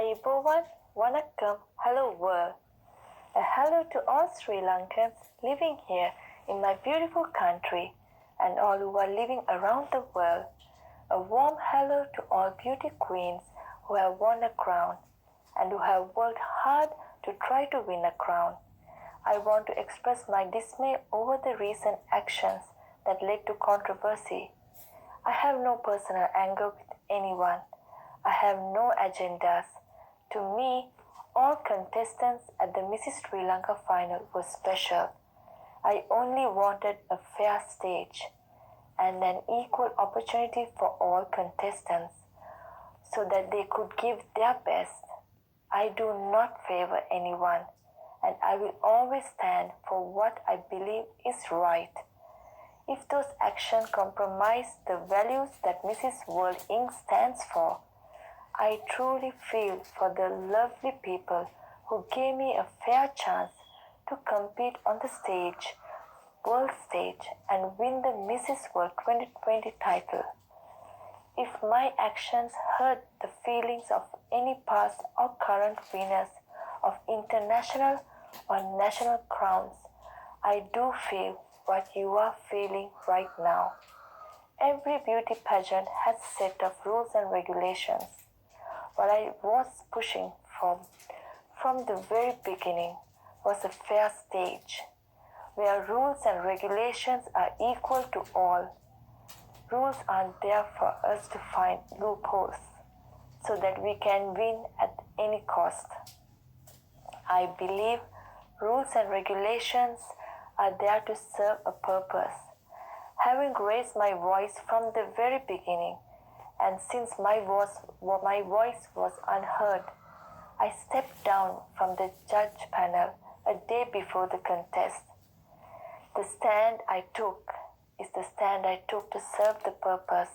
Ayubowan, Vanakkam, hello world. A hello to all Sri Lankans living here in my beautiful country and all who are living around the world. A warm hello to all beauty queens who have won a crown and who have worked hard to try to win a crown. I want to express my dismay over the recent actions that led to controversy. I have no personal anger with anyone. I have no agendas. To me, all contestants at the Mrs. Sri Lanka final were special. I only wanted a fair stage and an equal opportunity for all contestants so that they could give their best. I do not favor anyone, and I will always stand for what I believe is right. If those actions compromise the values that Mrs. World Inc. stands for, I truly feel for the lovely people who gave me a fair chance to compete on the stage, world stage, and win the Mrs. World 2020 title. If my actions hurt the feelings of any past or current winners of international or national crowns, I do feel what you are feeling right now. Every beauty pageant has a set of rules and regulations. What I was pushing from the very beginning was a fair stage, where rules and regulations are equal to all. Rules aren't there for us to find loopholes so that we can win at any cost. I believe rules and regulations are there to serve a purpose. Having raised my voice from the very beginning, and since my voice was unheard, I stepped down from the judge panel a day before the contest. The stand I took is the stand I took to serve the purpose.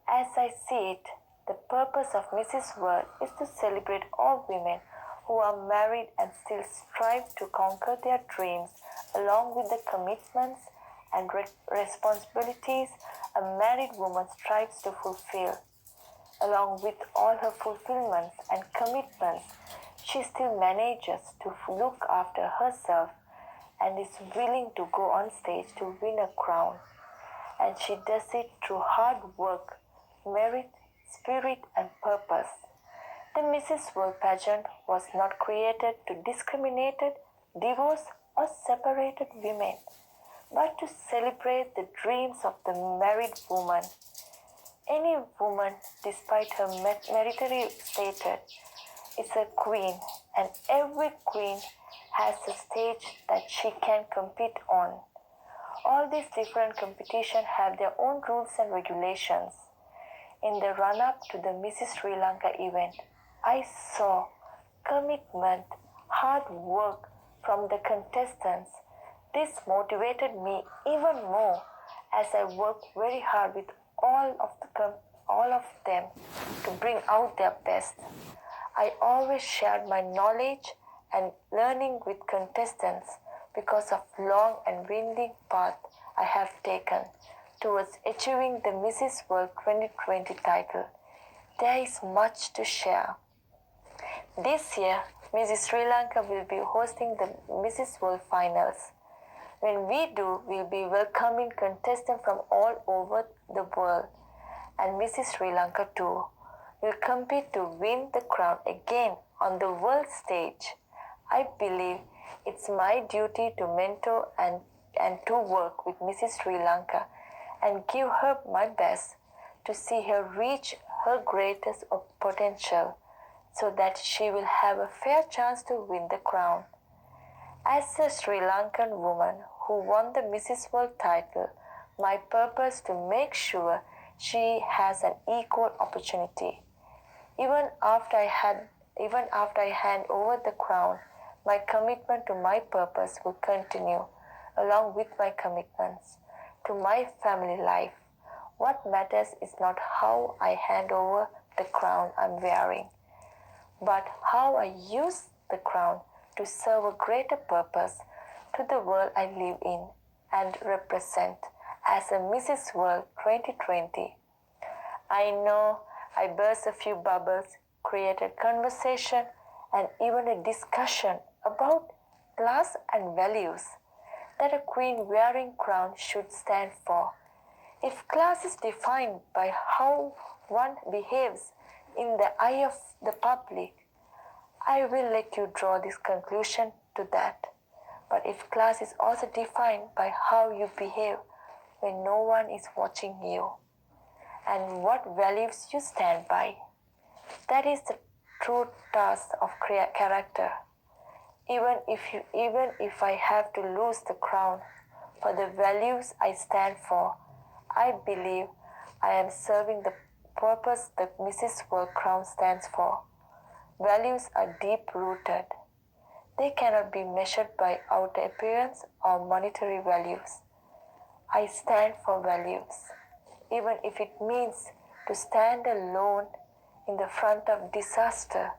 As I see it, the purpose of Mrs. World is to celebrate all women who are married and still strive to conquer their dreams along with the commitments and responsibilities a married woman strives to fulfill. Along with all her fulfillments and commitments, she still manages to look after herself and is willing to go on stage to win a crown. And she does it through hard work, merit, spirit, and purpose. The Mrs. World pageant was not created to discriminate, divorce, or separated women, but to celebrate the dreams of the married woman. Any woman, despite her military status, is a queen, and every queen has a stage that she can compete on. All these different competitions have their own rules and regulations. In the run-up to the Mrs. Sri Lanka event, I saw commitment, hard work from the contestants. This motivated me even more as I worked very hard with all of them to bring out their best. I always shared my knowledge and learning with contestants because of long and winding path I have taken towards achieving the Mrs. World 2020 title. There is much to share. This year, Mrs. Sri Lanka will be hosting the Mrs. World Finals. When we do, we'll be welcoming contestants from all over the world, and Mrs. Sri Lanka too will compete to win the crown again on the world stage. I believe it's my duty to mentor and to work with Mrs. Sri Lanka and give her my best to see her reach her greatest potential so that she will have a fair chance to win the crown. As a Sri Lankan woman who won the Mrs. World title, my purpose to make sure she has an equal opportunity. Even after I hand over the crown, my commitment to my purpose will continue, along with my commitments to my family life. What matters is not how I hand over the crown I'm wearing, but how I use the crown to serve a greater purpose to the world I live in and represent as a Mrs. World 2020. I know I burst a few bubbles create a conversation and even a discussion about class and values that a queen wearing crown should stand for. If class is defined by how one behaves in the eye of the public, I will let you draw this conclusion to that. But if class is also defined by how you behave when no one is watching you, and what values you stand by, that is the true task of character. Even if I have to lose the crown for the values I stand for, I believe I am serving the purpose that Mrs. World Crown stands for. Values are deep-rooted. They cannot be measured by outer appearance or monetary values. I stand for values, even if it means to stand alone in the front of disaster.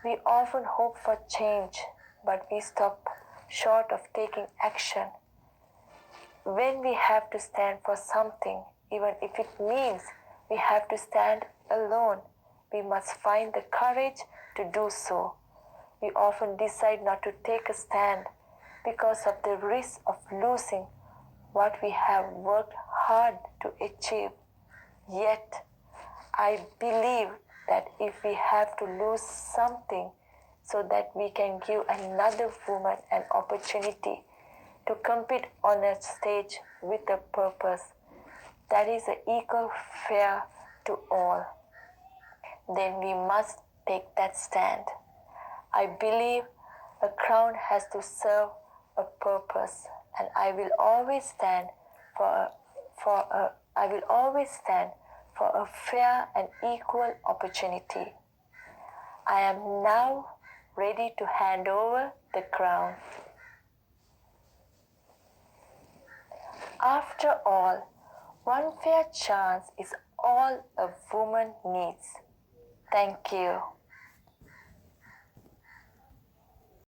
We often hope for change, but we stop short of taking action. When we have to stand for something, even if it means we have to stand alone, we must find the courage to do so. We often decide not to take a stand because of the risk of losing what we have worked hard to achieve. Yet, I believe that if we have to lose something so that we can give another woman an opportunity to compete on a stage with a purpose that is equal fair to all, then we must take that stand. I believe a crown has to serve a purpose, and I will always stand for a fair and equal opportunity. I am now ready to hand over the crown. After all, one fair chance is all a woman needs. Thank you.